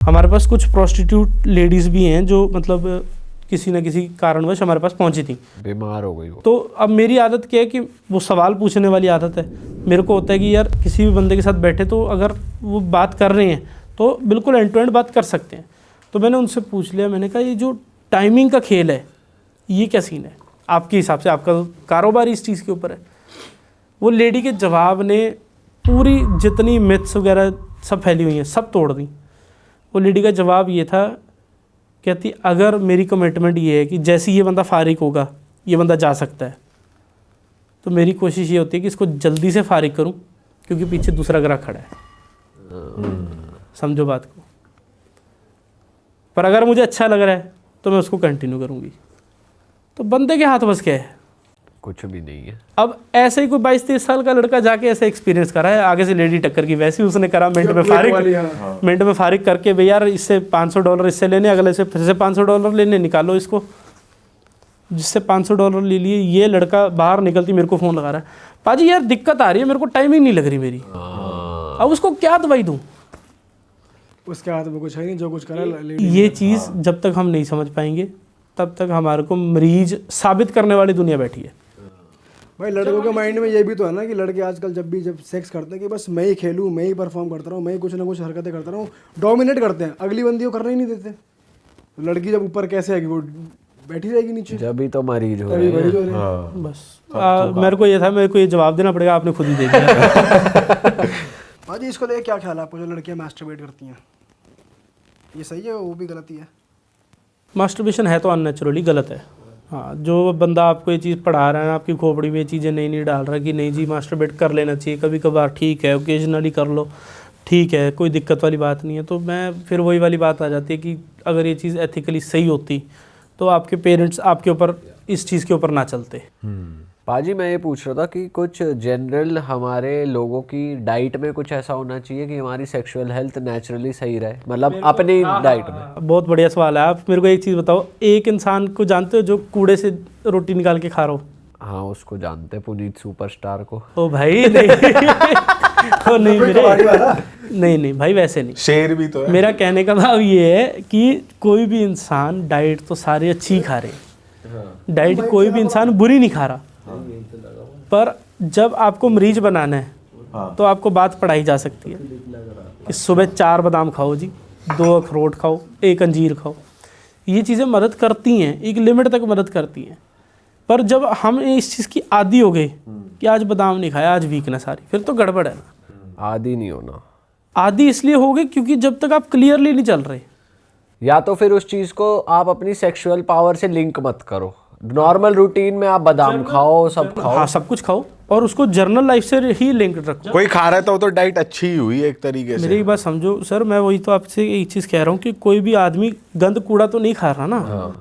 हमारे पास कुछ prostitute ladies भी हैं जो मतलब किसी न किसी कारणवश हमारे पास पहुंची थी, बीमार हो गई वो। तो अब मेरी आदत क्या है कि वो सवाल पूछने वाली आदत है। मेरे को होता है कि यार किसी भी बंदे के साथ बैठे तो अगर वो बात कर रहे हैं तो बिल्कुल एंड टू एंड बात कर सकते हैं। तो मैंने उनसे पूछ लिया, मैंने कहा ये जो टाइमिंग का खेल है ये क्या सीन है आपके हिसाब से, आपका कारोबार इस चीज़ के ऊपर है। वो लेडी के जवाब ने पूरी जितनी मिथ्स वगैरह सब फैली हुई हैं सब तोड़ दी। वो लेडी का जवाब ये था, कहती अगर मेरी कमिटमेंट ये है कि जैसे ये बंदा फारिग होगा ये बंदा जा सकता है, तो मेरी कोशिश ये होती है कि इसको जल्दी से फारिग करूं क्योंकि पीछे दूसरा ग्राहक खड़ा है। समझो बात को। पर अगर मुझे अच्छा लग रहा है तो मैं उसको कंटिन्यू करूंगी। तो बंदे के हाथ बस क्या है, कुछ भी नहीं है। अब ऐसे ही कोई 22-23 साल का लड़का जाके ऐसा एक्सपीरियंस करा है, आगे से लेडी टक्कर की वैसे ही उसने करा, मिनट में फारिग करके भैया यार इससे $500 इससे लेने, अगले से फिर से $500 लेने, निकालो इसको। जिससे $500 ले लिए, ये लड़का बाहर निकलती मेरे को फ़ोन लगा रहा है, पाजी यार दिक्कत आ रही है, मेरे को टाइमिंग नहीं लग रही मेरी। अब उसको क्या दवाई दूँ, उसके हाथ में कुछ है नहीं, जो कुछ करा ये चीज़ जब तक हम नहीं समझ पाएंगे तब तक हमारे को मरीज साबित करने वाली दुनिया बैठी है। भाई लड़कों के माइंड में ये भी तो है ना कि लड़के आजकल जब सेक्स करते हैं कि बस मैं ही खेलूं, मैं ही परफॉर्म करता रहूं, मैं ही कुछ ना कुछ हरकतें करता रहूं, डोमिनेट करते हैं, अगली बंदी को करने ही नहीं देते। तो लड़की जब ऊपर कैसे आएगी, वो बैठी रहेगी नीचे, जब भी तो मरीज हो रहे हैं। बस मेरे को ये था, मेरे को ये जवाब देना पड़ेगा, आपने खुद ही दे दिया। भाजी इसको लेके क्या ख्याल है आपको, जो लड़कियां मास्टरबेट करती हैं, ये सही है वो भी गलती है? मास्टरबेशन है तो अननेचुरली गलत है। हाँ, जो बंदा आपको ये चीज़ पढ़ा रहा है, आपकी खोपड़ी में ये चीज़ें नहीं डाल रहा कि नहीं जी मास्टरबेट कर लेना चाहिए, कभी कभार ठीक है, ओकेजनली कर लो ठीक है, कोई दिक्कत वाली बात नहीं है। तो मैं फिर वही वाली बात आ जाती है कि अगर ये चीज़ एथिकली सही होती तो आपके पेरेंट्स आपके ऊपर इस चीज़ के ऊपर ना चलते। पाजी मैं ये पूछ रहा था कि कुछ जनरल हमारे लोगों की डाइट में कुछ ऐसा होना चाहिए कि हमारी सेक्सुअल हेल्थ नेचुरली सही रहे, मतलब अपनी डाइट में। बहुत बढ़िया सवाल है। आप मेरे को एक चीज़ बताओ, एक इंसान को जानते हो जो कूड़े से रोटी निकाल के खा रहा हो? हाँ उसको जानते, पुनीत सुपरस्टार को। ओ भाई नहीं तो नहीं मेरे नहीं भाई वैसे नहीं, शेर भी तो है। मेरा कहने का भाव ये है कि कोई भी इंसान डाइट तो सारे अच्छी ही खा रहे, डाइट कोई भी इंसान बुरी नहीं खा रहा, पर जब आपको मरीज बनाना है तो आपको बात पढ़ाई जा सकती है कि सुबह 4 बादाम खाओ जी, 2 अखरोट खाओ, 1 अंजीर खाओ। ये चीज़ें मदद करती हैं, एक लिमिट तक मदद करती हैं। पर जब हम इस चीज़ की आदी हो गए कि आज बादाम नहीं खाया, आज वीकनेस आ रही, फिर तो गड़बड़ है ना। आदी नहीं होना, आदी इसलिए हो गए क्योंकि जब तक आप क्लियरली नहीं चल रहे, या तो फिर उस चीज़ को आप अपनी सेक्सुअल पावर से लिंक मत करो। नॉर्मल रूटीन में आप बादाम खाओ, सब खाओ, हाँ सब कुछ खाओ, और उसको जर्नल लाइफ से ही लिंक रखो। कोई खा रहा है तो डाइट अच्छी ही हुई एक तरीके से। मेरी बात समझो सर, मैं वही तो आपसे एक चीज़ कह रहा हूँ कि कोई भी आदमी गंद कूड़ा तो नहीं खा रहा ना।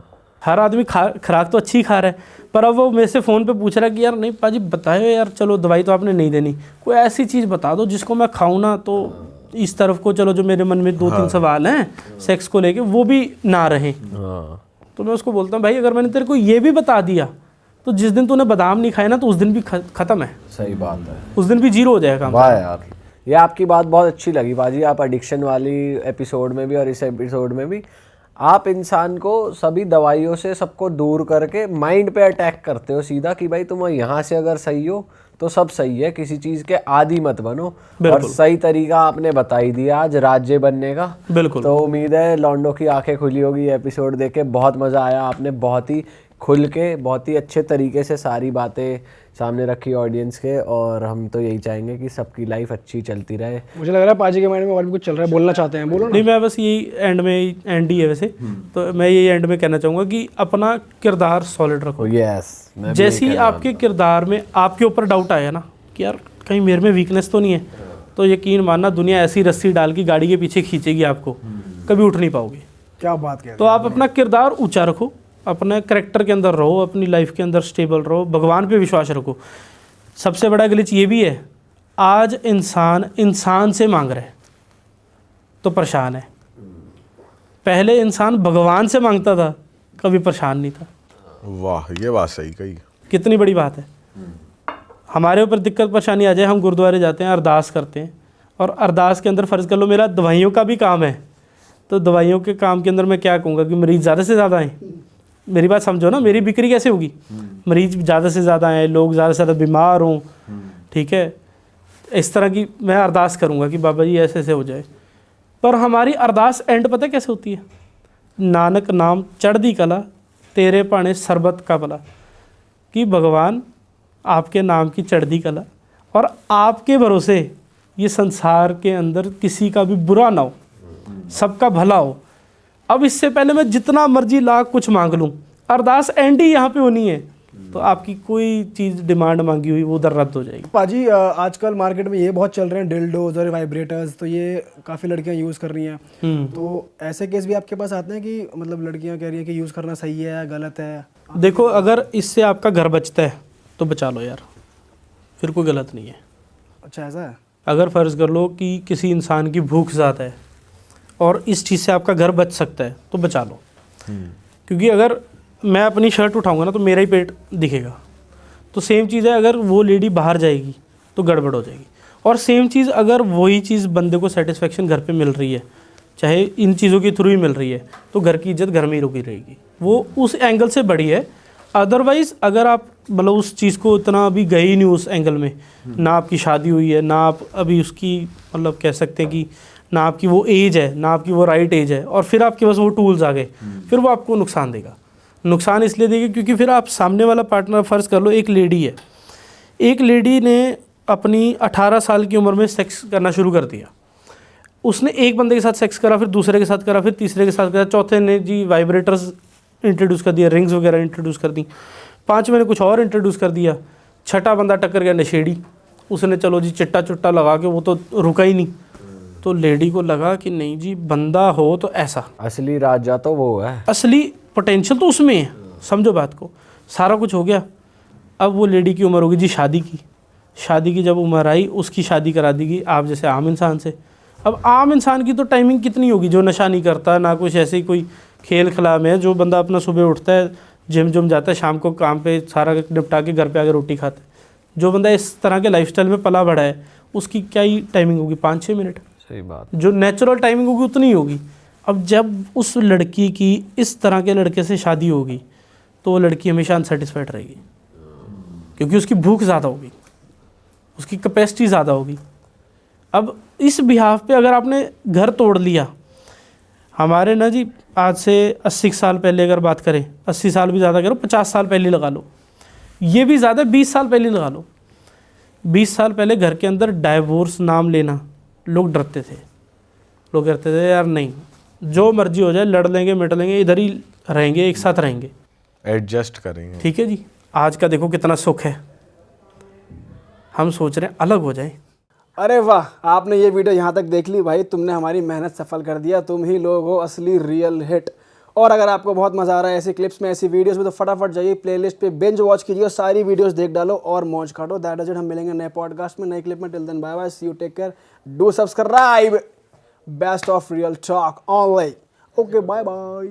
हर आदमी खुराक तो अच्छी खा रहा है, पर अब वो मेरे से फ़ोन पे पूछ रहा है कि यार नहीं पाजी बताओ यार, चलो दवाई तो आपने नहीं देनी, कोई ऐसी चीज़ बता दो जिसको मैं खाऊँ ना, तो इस तरफ को चलो जो मेरे मन में 2-3 सवाल हैं सेक्स को लेके वो भी ना रहें। तो मैं उसको बोलता हूँ भाई अगर मैंने तेरे को ये भी बता दिया तो जिस दिन तूने बादाम नहीं खाया ना तो उस दिन भी ख़त्म है। सही बात है, उस दिन भी 0 हो जाएगा। वाह यार, ये आपकी बात बहुत अच्छी लगी बाजी। आप एडिक्शन वाली एपिसोड में भी और इस एपिसोड में भी आप इंसान को सभी दवाइयों से सबको दूर करके माइंड पे अटैक करते हो सीधा कि भाई तुम यहाँ से अगर सही हो तो सब सही है, किसी चीज़ के आदी मत बनो। और सही तरीका आपने बता ही दिया आज राज्य बनने का। बिल्कुल। तो उम्मीद है लॉन्डो की आंखें खुली होगी एपिसोड देख के, बहुत मज़ा आया। आपने बहुत ही खुल के बहुत ही अच्छे तरीके से सारी बातें सामने रखी ऑडियंस के, और हम तो यही चाहेंगे कि सबकी लाइफ अच्छी चलती रहे। मुझे लग रहा है पाजी के माइंड में और भी कुछ चल रहा है, बोलना चाहते हैं, बोलो ना। नहीं मैं बस यही एंड ही है वैसे, तो मैं यही एंड में कहना चाहूँगा कि अपना किरदार सॉलिड रखो। यस, जैसे ही आपके किरदार में आपके ऊपर डाउट आया ना कि यार कहीं मेरे में वीकनेस तो नहीं है, तो यकीन मानना दुनिया ऐसी रस्सी डाल के गाड़ी के पीछे खींचेगी आपको, कभी उठ नहीं पाओगे। क्या बात कह रहे तो आप अपना किरदार ऊंचा रखो, अपने करैक्टर के अंदर रहो, अपनी लाइफ के अंदर स्टेबल रहो, भगवान पे विश्वास रखो। सबसे बड़ा ग्लिच ये भी है, आज इंसान से मांग रहा है तो परेशान है, पहले इंसान भगवान से मांगता था कभी परेशान नहीं था। वाह, ये बात सही कही। कितनी बड़ी बात है। हमारे ऊपर दिक्कत परेशानी आ जाए, हम गुरुद्वारे जाते हैं, अरदास करते हैं, और अरदास के अंदर फ़र्ज़ कर लो मेरा दवाइयों का भी काम है, तो दवाइयों के काम के अंदर मैं क्या कहूँगा कि मरीज़ ज़्यादा से ज़्यादा आए, मेरी बात समझो ना, मेरी बिक्री कैसे होगी? मरीज ज़्यादा से ज़्यादा आए, लोग ज़्यादा से ज़्यादा बीमार हों, ठीक है, इस तरह की मैं अरदास करूँगा कि बाबा जी ऐसे ऐसे हो जाए। पर हमारी अरदास एंड पता है कैसे होती है? नानक नाम चढ़दी कला तेरे पाने सरबत का भला, कि भगवान आपके नाम की चढ़दी कला और आपके भरोसे ये संसार के अंदर किसी का भी बुरा ना हो, सबका भला हो। अब इससे पहले मैं जितना मर्जी लाख कुछ मांग लूँ, अरदास एंड ही यहाँ पे होनी है, तो आपकी कोई चीज़ डिमांड मांगी हुई वो उधर रद्द हो जाएगी। पाजी आजकल मार्केट में ये बहुत चल रहे हैं डिल्डोज और वाइब्रेटर्स, तो ये काफ़ी लड़कियां यूज़ कर रही हैं। तो ऐसे केस भी आपके पास आते हैं कि मतलब लड़कियां कह रही हैं कि यूज़ करना सही है या गलत है? देखो, अगर इससे आपका घर बचता है तो बचा लो यार, फिर कोई गलत नहीं है। अच्छा, ऐसा है? अगर फ़र्ज़ कर लो कि किसी इंसान की भूख ज़्यादा है और इस चीज़ से आपका घर बच सकता है तो बचा लो। क्योंकि अगर मैं अपनी शर्ट उठाऊंगा ना तो मेरा ही पेट दिखेगा, तो सेम चीज़ है अगर वो लेडी बाहर जाएगी तो गड़बड़ हो जाएगी। और सेम चीज़ अगर वही चीज़ बंदे को सेटिस्फेक्शन घर पे मिल रही है, चाहे इन चीज़ों के थ्रू ही मिल रही है, तो घर की इज्जत घर में ही रुकी रहेगी। वो उस एंगल से बड़ी है। अदरवाइज़ अगर आप मतलब उस चीज़ को इतना अभी गए ही नहीं उस एंगल में, ना आपकी शादी हुई है, ना आप अभी उसकी मतलब कह सकते हैं कि ना आपकी वो एज है, ना आपकी वो राइट एज है, और फिर आपके पास वो टूल्स आ गए, फिर वो आपको नुकसान देगा। नुकसान इसलिए देगी क्योंकि फिर आप सामने वाला पार्टनर, फ़र्ज़ कर लो एक लेडी है, एक लेडी ने अपनी 18 साल की उम्र में सेक्स करना शुरू कर दिया। उसने एक बंदे के साथ सेक्स करा, फिर दूसरे के साथ करा, फिर तीसरे के साथ करा, चौथे ने जी वाइब्रेटर्स इंट्रोड्यूस कर दिया, रिंग्स वगैरह इंट्रोड्यूस कर दी, 5वें ने कुछ और इंट्रोड्यूस कर दिया, छठा बंदा टक्कर गया नशेड़ी, उसने चलो जी चिट्टा चुट्टा लगा के, वो तो रुका ही नहीं। तो लेडी को लगा कि नहीं जी, बंदा हो तो ऐसा, असली राजा तो वो है, असली पोटेंशियल तो उसमें है। समझो बात को, सारा कुछ हो गया। अब वो लेडी की उम्र होगी जी शादी की, शादी की जब उम्र आई उसकी शादी करा देगी आप जैसे आम इंसान से। अब आम इंसान की तो टाइमिंग कितनी होगी, जो नशा नहीं करता, ना कुछ ऐसे ही कोई खेल खिला में है, जो बंदा अपना सुबह उठता है, जिम जाता है, शाम को काम पे सारा निपटा के घर पे आके रोटी खाता है। जो बंदा इस तरह के लाइफस्टाइल में पला बढ़ा है, उसकी क्या ही टाइमिंग होगी, 5-6 मिनट। सही बात। जो नेचुरल टाइमिंग होगी उतनी ही होगी। अब जब उस लड़की की इस तरह के लड़के से शादी होगी तो वो लड़की हमेशा अनसेटिस्फाइड रहेगी, क्योंकि उसकी भूख ज़्यादा होगी, उसकी कैपेसिटी ज़्यादा होगी। अब इस बिहाफ पे अगर आपने घर तोड़ लिया, हमारे ना जी आज से 80 साल पहले अगर बात करें, 80 साल भी ज़्यादा करो, 50 साल पहले लगा लो, ये भी ज़्यादा 20 साल पहले लगा लो। 20 साल पहले घर के अंदर डाइवोर्स नाम लेना लोग डरते थे, लोग कहते थे यार नहीं, जो मर्जी हो जाए लड़ लेंगे मिट लेंगे, इधर ही रहेंगे, एक साथ रहेंगे, एडजस्ट करेंगे। ठीक है जी। आज का देखो कितना सुख है, हम सोच रहे हैं अलग हो जाए। अरे वाह, आपने ये वीडियो यहाँ तक देख ली भाई, तुमने हमारी मेहनत सफल कर दिया। तुम ही लोग हो असली रियल हिट। और अगर आपको बहुत मज़ा आ रहा है ऐसी क्लिप्स में, ऐसी वीडियोस में, तो फटाफट जाइए प्लेलिस्ट पे, बिंज वॉच कीजिए और सारी वीडियोस देख डालो और मौज काटो। That is it. हम मिलेंगे नए पॉडकास्ट में, नई क्लिप में। Till then bye bye, see you, take care, do subscribe. Best of real talk online. Okay, bye bye.